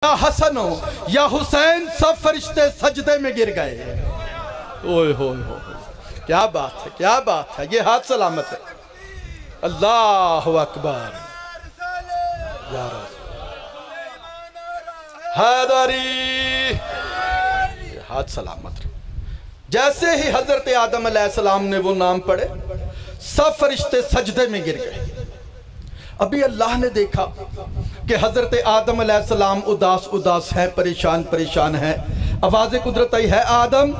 یا حسن ہو یا حسین سب فرشتے سجدے میں گر گئے۔ اوئے ہوئے ہوئے، کیا بات ہے، کیا بات ہے، یہ ہاتھ سلامت ہے۔ اللہ اکبر یا رسول حیدری، یہ ہاتھ سلامت رہے۔ جیسے ہی حضرت آدم علیہ السلام نے وہ نام پڑھے، سب فرشتے سجدے میں گر گئے۔ ابھی اللہ نے دیکھا کہ حضرت آدم علیہ السلام اداس اداس ہے، پریشان پریشان ہے۔ آواز قدرت آئی ہے، آدم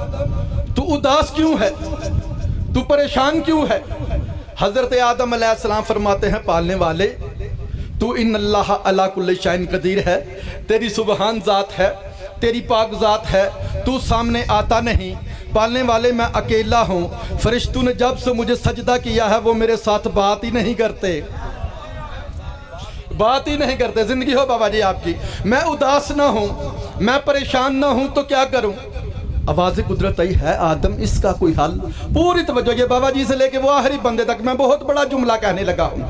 تو اداس کیوں ہے، تو پریشان کیوں ہے؟ حضرت آدم علیہ السلام فرماتے ہیں، پالنے والے تو ان اللہ علی کل شیء قدیر ہے، تیری سبحان ذات ہے، تیری پاک ذات ہے، تو سامنے آتا نہیں۔ پالنے والے میں اکیلا ہوں، فرشتوں نے جب سے مجھے سجدہ کیا ہے وہ میرے ساتھ بات ہی نہیں کرتے، بات ہی نہیں کرتے۔ زندگی ہو بابا جی آپ کی، میں اداس نہ ہوں، میں پریشان نہ ہوں تو کیا کروں؟ آواز قدرت آئی ہے، آدم اس کا کوئی حل؟ پوری توجہ، یہ بابا جی سے لے کے وہ آخری بندے تک میں بہت بڑا جملہ کہنے لگا ہوں۔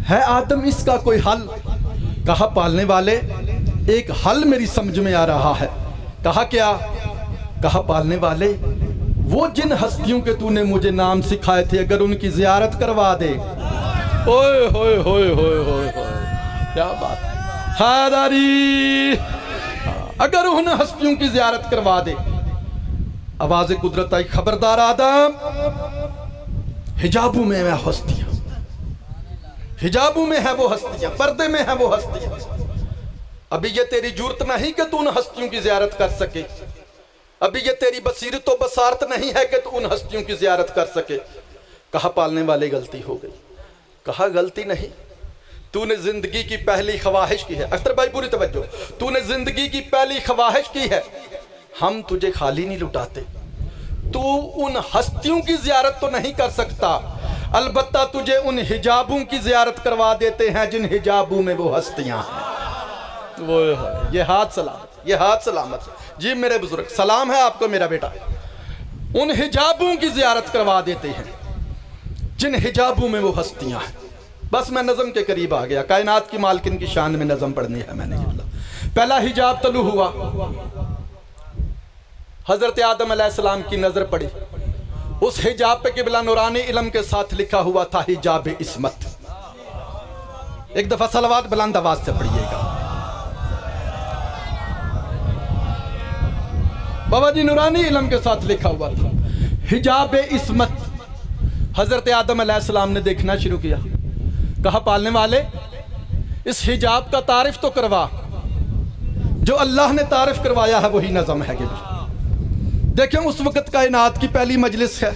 ہے آدم اس کا کوئی حل؟ کہا پالنے والے ایک حل میری سمجھ میں آ رہا ہے۔ کہا کیا؟ کہا پالنے والے وہ جن ہستیوں کے تو نے مجھے نام سکھائے تھے اگر ان کی زیارت کروا دے۔ اوئے ہوئے ہوئے ہوئے ہوئے کیا بات ہے حیدری، اگر ان ہستیوں کی زیارت کروا دے۔ آواز قدرت آئی، خبردار آدم، حجابوں میں ہستیاں، حجابوں میں ہے وہ ہستیاں، پردے میں ہے وہ ہستیاں۔ ابھی یہ تیری جرت نہیں کہ تو ان ہستیوں کی زیارت کر سکے، ابھی یہ تیری بصیرت و بصارت نہیں ہے کہ تو ان ہستیوں کی زیارت کر سکے۔ کہا پالنے والے غلطی ہو گئی۔ کہا غلطی نہیں، تو نے زندگی کی پہلی خواہش کی ہے۔ اختر بھائی پوری توجہ، تو نے زندگی کی پہلی خواہش کی ہے، ہم تجھے خالی نہیں لٹاتے۔ تو ان ہستیوں کی زیارت تو نہیں کر سکتا، البتہ تجھے ان حجابوں کی زیارت کروا دیتے ہیں جن حجابوں میں وہ ہستیاں ہیں۔ یہ ہاتھ سلامت، یہ ہاتھ سلامت۔ جی میرے بزرگ، سلام ہے آپ کو میرا بیٹا۔ ان حجابوں کی زیارت کروا دیتے ہیں جن حجابوں میں وہ ہستیاں ہیں۔ بس میں نظم کے قریب آ گیا، کائنات کی مالکن کی شان میں نظم پڑھنی ہے میں نے۔ پہلا حجاب طلوع ہوا، حضرت آدم علیہ السلام کی نظر پڑی، اس حجاب پہ قبلہ نورانی علم کے ساتھ لکھا ہوا تھا حجاب عصمت۔ ایک دفعہ صلوات بلند آواز سے پڑھیے گا۔ بابا جی نورانی علم کے ساتھ لکھا ہوا تھا حجاب عصمت۔ حضرت آدم علیہ السلام نے دیکھنا شروع کیا۔ کہا پالنے والے اس حجاب کا تعارف تو کروا، جو اللہ نے تعارف کروایا ہے وہی نظم ہے۔ دیکھیں اس وقت کائنات کی پہلی مجلس ہے،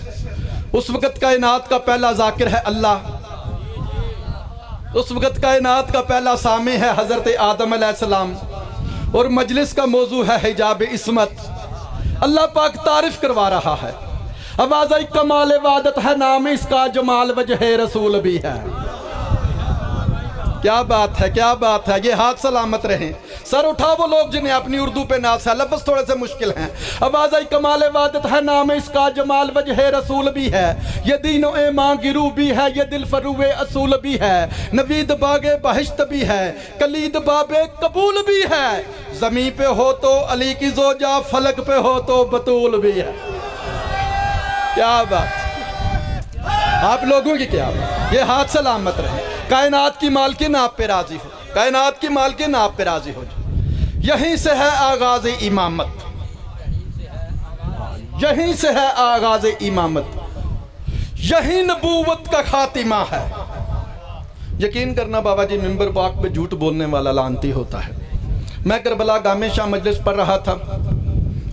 اس وقت کائنات کا پہلا ذاکر ہے اللہ، اس وقت کائنات کا پہلا سامع ہے حضرت آدم علیہ السلام، اور مجلس کا موضوع ہے حجاب عصمت۔ اللہ پاک تعریف کروا رہا ہے۔ آواز آئی، کمال وعدت ہے نام اس کا، جمال وجہ رسول بھی ہے۔ کیا بات ہے، کیا بات ہے، یہ ہاتھ سلامت رہیں۔ سر اٹھا وہ لوگ جنہیں اپنی اردو پہ ناز ہے، لفظ تھوڑے سے مشکل ہیں۔ آواز آئی، کمال وعدت ہے نام اس کا، جمال وجہ رسول بھی ہے، یہ دین و ایمان گرو بھی ہے، یہ دل فروغ اصول بھی ہے، نوید باغ بہشت بھی ہے، کلید باب قبول بھی ہے، زمین پہ ہو تو علی کی زوجہ، فلک پہ ہو تو بطول بھی ہے۔ کیا بات، آپ لوگوں کی کیا بات، یہ ہاتھ سلامت رہے۔ کائنات کی مالکن آپ پہ راضی ہو، کائنات کی مالکن آپ پہ راضی ہو۔ یہیں سے ہے آغاز امامت، یہیں سے ہے آغاز امامت، یہیں نبوت کا خاتمہ ہے۔ یقین کرنا بابا جی ممبر پاک پہ جھوٹ بولنے والا لعنتی ہوتا ہے۔ میں کربلا گام شاہ مجلس پڑھ رہا تھا،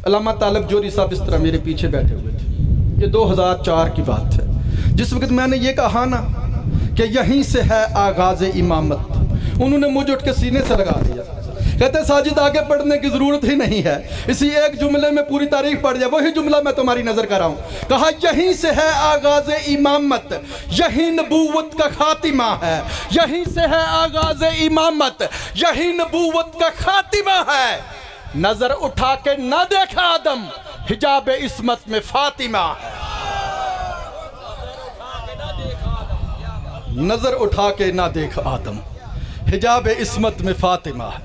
علامہ طالب جوری صاحب اس طرح میرے پیچھے بیٹھے ہوئے تھے۔ یہ 2004 کی بات ہے، جس وقت میں نے یہ کہا نا کہ یہیں سے ہے آغاز امامت، انہوں نے مجھے اٹھ کے سینے سے لگا دیا، کہتے ساجد آگے پڑھنے کی ضرورت ہی نہیں ہے، اسی ایک جملے میں پوری تاریخ پڑھ جائے۔ وہی جملہ میں تمہاری نظر کر رہا ہوں۔ کہا یہیں سے ہے آغاز امامت، یہیں نبوت کا خاتمہ ہے، یہیں سے ہے آغاز امامت، یہیں نبوت کا خاتمہ ہے۔ نظر اٹھا کے نہ دیکھا آدم، حجاب عصمت میں فاطمہ ہے۔ نظر اٹھا کے نہ دیکھ آدم، حجاب عصمت میں فاطمہ ہے۔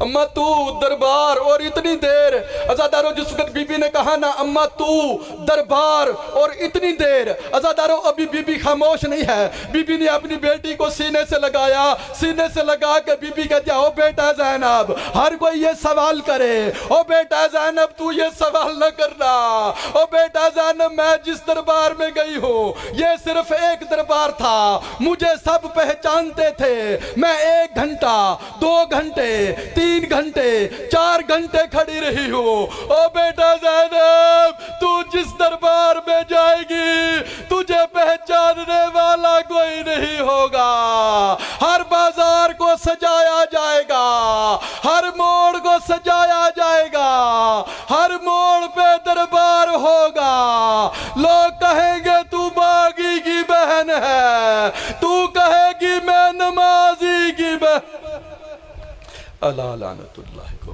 اما تو دربار اور اتنی دیر. عزادارو جس وقت بی بی نے کہا نا اما تو دربار اور اتنی دیر, عزادارو ابھی بی بی خاموش نہیں ہے. بی بی نے اپنی بیٹی کو سینے سے لگایا, سینے سے لگا کے بی بی کہتی ہے او بیٹا زینب, ہر کوئی یہ سوال کرے, او بیٹا زینب تو یہ سوال نہ کرنا, او بیٹا زینب میں جس دربار میں گئی ہوں یہ صرف ایک دربار تھا, مجھے سب پہچانتے تھے, میں 1 گھنٹہ 2 گھنٹے 3 گھنٹے 4 گھنٹے کھڑی رہی ہوں. او بیٹا زینب تو جس دربار میں جائے گی تجھے پہچاننے والا کوئی نہیں ہوگا, ہر بازار کو سجایا جائے گا, ہر موڑ کو سجایا جائے گا, ہر موڑ پہ دربار ہوگا, لوگ کہیں گے تو باغی کی بہن ہے, تو کہے گی میں نمازی کی بہن. اللہ لعنت اللہ کو